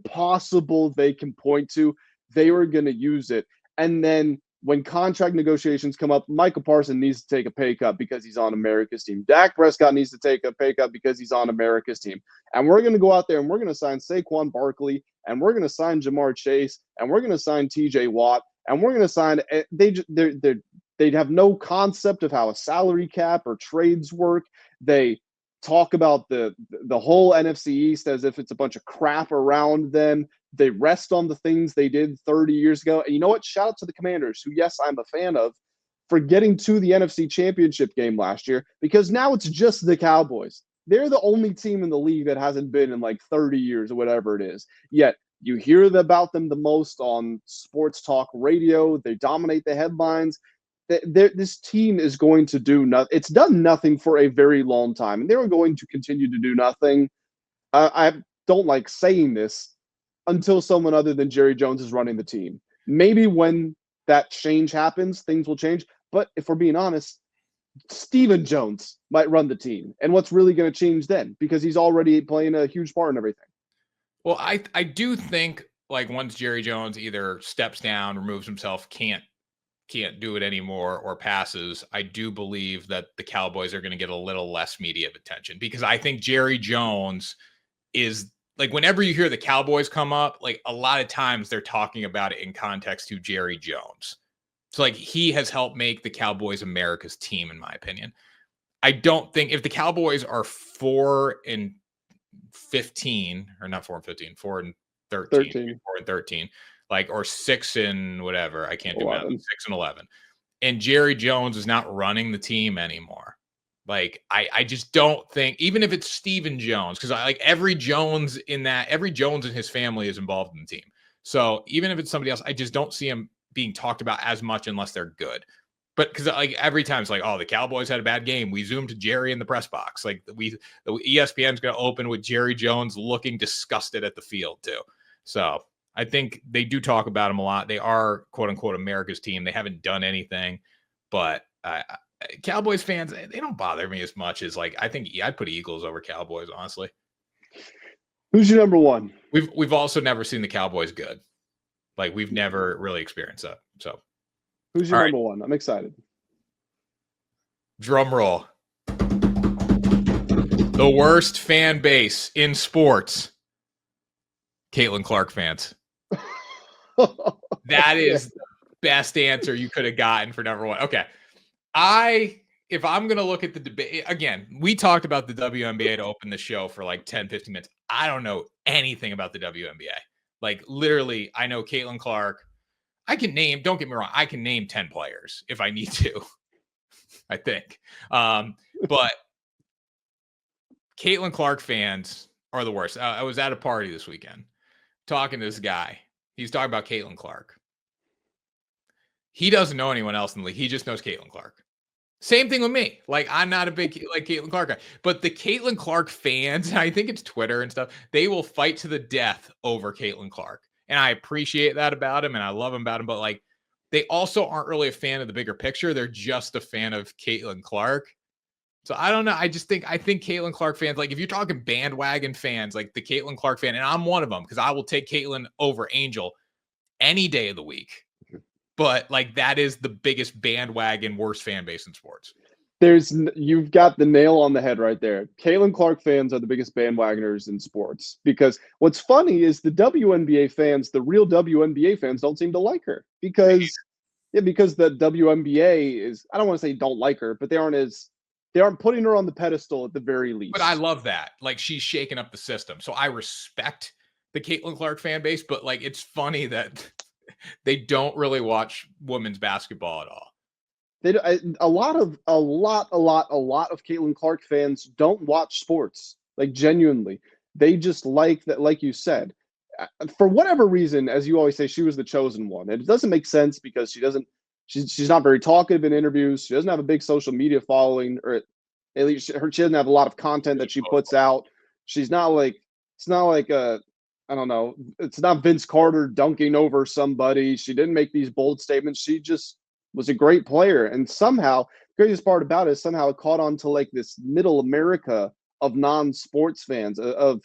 possible they can point to, they were going to use it. And then when contract negotiations come up, Michael Parsons needs to take a pay cut because he's on America's team. Dak Prescott needs to take a pay cut because he's on America's team. And we're going to go out there and we're going to sign Saquon Barkley, and we're going to sign Jamar Chase, and we're going to sign TJ Watt, and we're going to sign they have no concept of how a salary cap or trades work. They talk about the whole NFC East as if it's a bunch of crap around them. They rest on the things they did 30 years ago. And you know what? Shout out to the Commanders, who, yes, I'm a fan of, for getting to the NFC Championship game last year, because now it's just the Cowboys. They're the only team in the league that hasn't been in like 30 years or whatever it is. Yet you hear about them the most on sports talk radio. They dominate the headlines. This team is going to do nothing. It's done nothing for a very long time, and they're going to continue to do nothing. I don't like saying this until someone other than Jerry Jones is running the team. Maybe when that change happens, things will change. But if we're being honest, Stephen Jones might run the team. And what's really going to change then? Because he's already playing a huge part in everything. Well, I do think like once Jerry Jones either steps down, removes himself, can't do it anymore, or passes, I do believe that the Cowboys are going to get a little less media attention, because I think Jerry Jones is like, whenever you hear the Cowboys come up, like a lot of times they're talking about it in context to Jerry Jones. So like he has helped make the Cowboys America's team, in my opinion. I don't think if the Cowboys are 4-15, or not 4-15, 4-13, 4-13, like, or 6 whatever, I can't do math, 6-11, and Jerry Jones is not running the team anymore. Like, I just don't think, even if it's Stephen Jones, because I like every Jones in his family is involved in the team. So even if it's somebody else, I just don't see him being talked about as much unless they're good. But because like every time it's like, oh, the Cowboys had a bad game, we zoomed to Jerry in the press box. Like the ESPN's going to open with Jerry Jones looking disgusted at the field too. So I think they do talk about him a lot. They are, quote unquote, America's team. They haven't done anything, but Cowboys fans, they don't bother me as much as, like, I think I'd put Eagles over Cowboys, honestly. Who's your number one? We've also never seen the Cowboys good. Like, we've never really experienced that. So who's your number one? I'm excited. Drum roll. The worst fan base in sports. Caitlin Clark fans. That is the best answer you could have gotten for number one. Okay. If I'm going to look at the debate, again, we talked about the WNBA to open the show for like 10, 15 minutes. I don't know anything about the WNBA. Like, literally, I know Caitlin Clark. Don't get me wrong, I can name 10 players if I need to, I think. But Caitlin Clark fans are the worst. I was at a party this weekend talking to this guy. He's talking about Caitlin Clark. He doesn't know anyone else in the league. He just knows Caitlin Clark. Same thing with me. Like, I'm not a big like Caitlin Clark guy, but the Caitlin Clark fans, I think it's Twitter and stuff, they will fight to the death over Caitlin Clark. And I appreciate that about him, and I love him about him, but like, they also aren't really a fan of the bigger picture. They're just a fan of Caitlin Clark. So I don't know. I think Caitlin Clark fans, like, if you're talking bandwagon fans, like the Caitlin Clark fan, and I'm one of them, because I will take Caitlin over Angel any day of the week. But like, that is the biggest bandwagon, worst fan base in sports. You've got the nail on the head right there. Caitlin Clark fans are the biggest bandwagoners in sports, because what's funny is the WNBA fans, the real WNBA fans, don't seem to like her because the WNBA is, I don't want to say don't like her, but they aren't putting her on the pedestal at the very least. But I love that. Like, she's shaking up the system. So I respect the Caitlin Clark fan base, but like, it's funny that they don't really watch women's basketball at all. A lot of Caitlin Clark fans don't watch sports, like, genuinely. They just like that, like you said, for whatever reason, as you always say, she was the chosen one. And it doesn't make sense because she's not very talkative in interviews. She doesn't have a big social media following, or at least she doesn't have a lot of content that she puts out. It's not like I don't know. It's not Vince Carter dunking over somebody. She didn't make these bold statements. She just was a great player. And somehow, the craziest part about it is somehow it caught on to like this middle America of non-sports fans of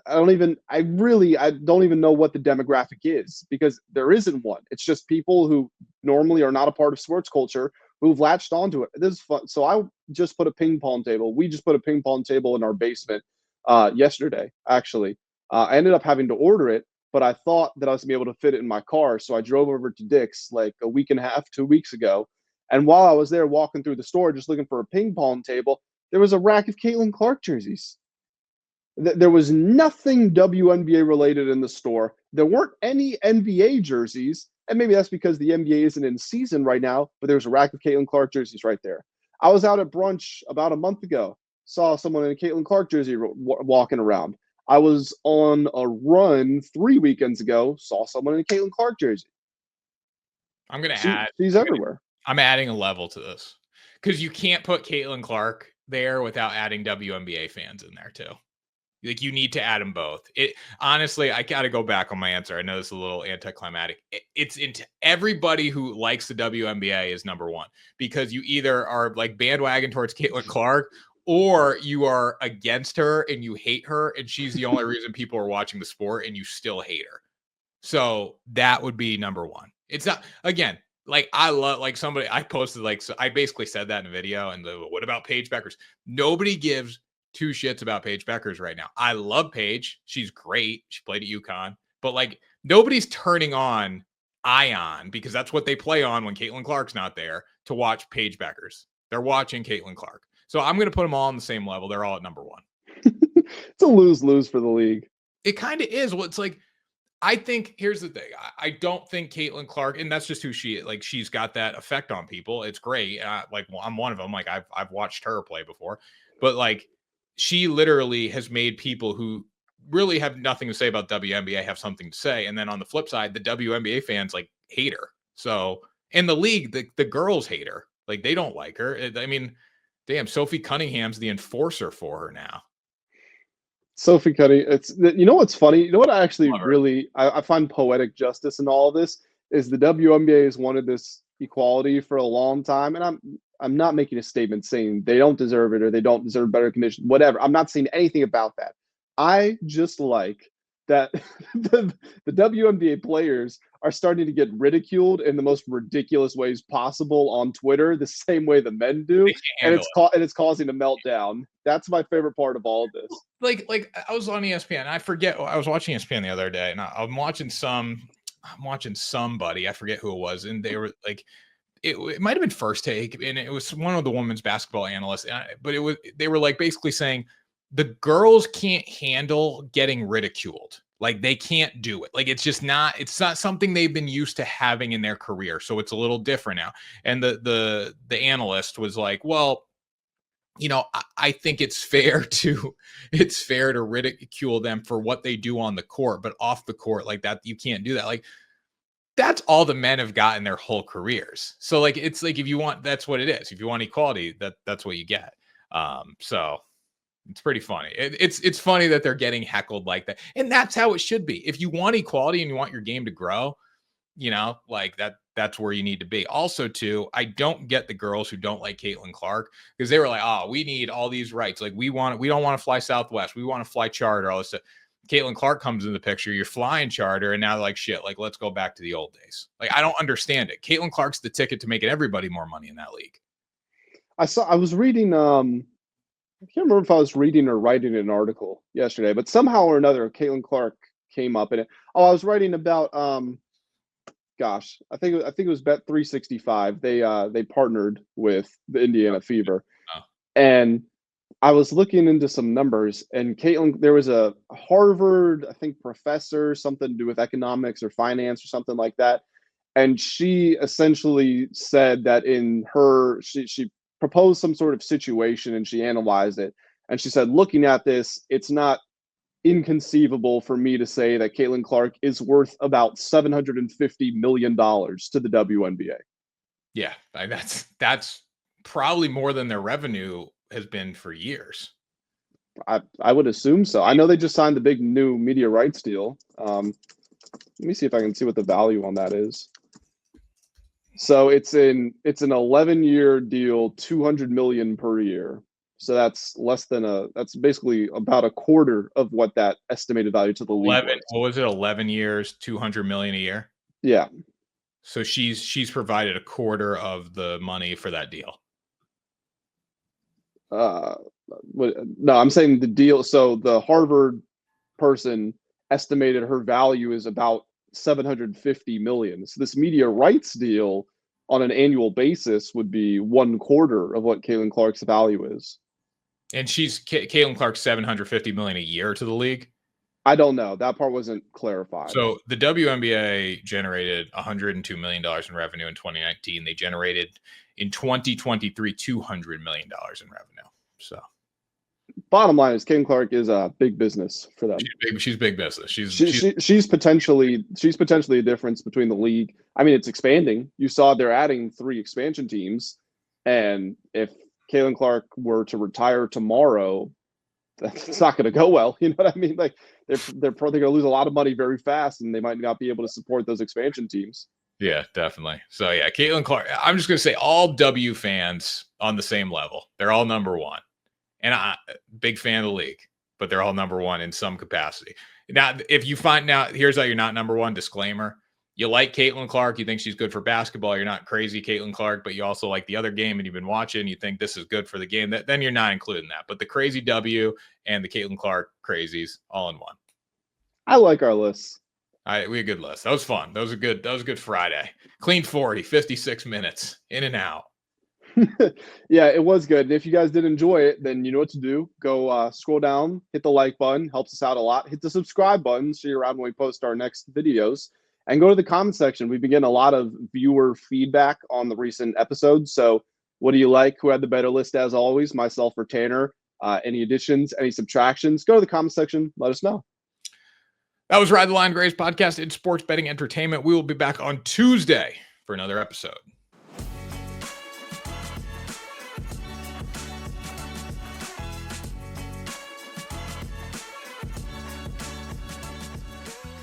I don't even know what the demographic is because there isn't one. It's just people who normally are not a part of sports culture who've latched onto it. This is fun. So I just put a ping pong table. We just put a ping pong table in our basement yesterday, actually. I ended up having to order it, but I thought that I was gonna be able to fit it in my car. So I drove over to Dick's like a week and a half, 2 weeks ago. And while I was there walking through the store just looking for a ping pong table, there was a rack of Caitlin Clark jerseys. There was nothing WNBA related in the store. There weren't any NBA jerseys, and maybe that's because the NBA isn't in season right now, but there's a rack of Caitlin Clark jerseys right there. I was out at brunch about a month ago, saw someone in a Caitlin Clark jersey walking around. I was on a run 3 weekends ago, saw someone in a Caitlin Clark jersey. I'm going to add. She's everywhere. I'm adding a level to this because you can't put Caitlin Clark there without adding WNBA fans in there too. Like you need to add them both. It honestly, I got to go back on my answer. I know this is a little anticlimactic. It's into everybody who likes the WNBA is number one because you either are like bandwagon towards Caitlin Clark or you are against her and you hate her and she's the only reason people are watching the sport and you still hate her. So that would be number one. It's not again. Like I love like somebody I posted like so I basically said that in a video and what about Paige Beckers? Nobody gives two shits about Paige Beckers right now. I love Paige. She's great. She played at UConn, but like nobody's turning on Ion because that's what they play on when Caitlin Clark's not there to watch Paige Beckers. They're watching Caitlin Clark. So I'm going to put them all on the same level. They're all at number one. It's a lose-lose for the league. It kind of is. Well, it's like, I think here's the thing. I don't think Caitlin Clark, and that's just who she is. Like she's got that effect on people. It's great. Like well, I'm one of them. Like I've watched her play before, but like she literally has made people who really have nothing to say about WNBA have something to say. And then on the flip side, the WNBA fans like hate her. So in the league, the girls hate her. Like they don't like her. I mean, damn, Sophie Cunningham's the enforcer for her now. Sophie Cunningham. It's you know what's funny. You know what I actually really I find poetic justice in all of this is the WNBA has wanted this equality for a long time, and I'm not making a statement saying they don't deserve it or they don't deserve better conditions. Whatever. I'm not saying anything about that. I just like that the WNBA players are starting to get ridiculed in the most ridiculous ways possible on Twitter, the same way the men do, and it's causing a meltdown. That's my favorite part of all of this. Like I was on ESPN. I forget. I was watching ESPN the other day, and I'm watching somebody. I forget who it was, and they were like, it might have been First Take, and it was one of the women's basketball analysts. But they were like basically saying the girls can't handle getting ridiculed. Like they can't do it. Like it's not something they've been used to having in their career. So it's a little different now. And the analyst was like, well, you know, I think it's fair to ridicule them for what they do on the court, but off the court like that, you can't do that. Like that's all the men have gotten their whole careers. So like, it's like, if you want, that's what it is. If you want equality, that's what you get. So it's pretty funny. It's funny that they're getting heckled like that. And that's how it should be. If you want equality and you want your game to grow, you know, like that's where you need to be. Also, too, I don't get the girls who don't like Caitlin Clark because they were like, oh, we need all these rights. Like we don't want to fly Southwest. We want to fly charter, all this stuff. Caitlin Clark comes in the picture. You're flying charter. And now like, shit, like, let's go back to the old days. Like, I don't understand it. Caitlin Clark's the ticket to making everybody more money in that league. I was reading, I can't remember if I was reading or writing an article yesterday, but somehow or another, Caitlin Clark came up in it. Oh, I was writing about, gosh, I think it was Bet 365. They partnered with the Indiana Fever, and I was looking into some numbers. And Caitlin, there was a Harvard, I think, professor, something to do with economics or finance or something like that, and she essentially said that in her she proposed some sort of situation and she analyzed it. And she said, looking at this, it's not inconceivable for me to say that Caitlin Clark is worth about $750 million to the WNBA. Yeah, that's probably more than their revenue has been for years. I would assume so. I know they just signed the big new media rights deal. Let me see if I can see what the value on that is. So it's an 11-year deal, 200 million per year. So that's that's basically about a quarter of what that estimated value to the league was. What was it? 11 years, 200 million a year. Yeah. So she's provided a quarter of the money for that deal. No, I'm saying the deal. So the Harvard person estimated her value is about 750 million. So this media rights deal on an annual basis would be 1/4 of what Caitlin Clark's value is. And Caitlin Clark's 750 million a year to the league. I don't know. That part wasn't clarified. So the WNBA generated $102 million in revenue in 2019. They generated in 2023 $200 million in revenue. So bottom line is Caitlin Clark is a big business for them. She's big business. She's potentially a difference between the league. I mean, it's expanding. You saw they're adding 3 expansion teams, and if Caitlin Clark were to retire tomorrow, that's not going to go well. You know what I mean? Like they're probably going to lose a lot of money very fast, and they might not be able to support those expansion teams. Yeah, definitely. So yeah, Caitlin Clark. I'm just going to say all W fans on the same level. They're all number one. And big fan of the league, but they're all number one in some capacity. Now, if you find out, here's how you're not number one. Disclaimer: you like Caitlin Clark, you think she's good for basketball. You're not crazy Caitlin Clark, but you also like the other game, and you've been watching. You think this is good for the game. Then you're not including that. But the crazy W and the Caitlin Clark crazies all in one. I like our lists. We had a good list. That was fun. That was a good Friday. Clean 40, 56 minutes in and out. Yeah, it was good. And if you guys did enjoy it, then you know what to do. Go scroll down, hit the like button, helps us out a lot. Hit the subscribe button so you're around when we post our next videos. And go to the comment section. We've been getting a lot of viewer feedback on the recent episodes. So what do you like? Who had the better list as always? Myself or Tanner? Any additions, any subtractions? Go to the comment section. Let us know. That was Ride the Line, greatest podcast in sports betting entertainment. We will be back on Tuesday for another episode.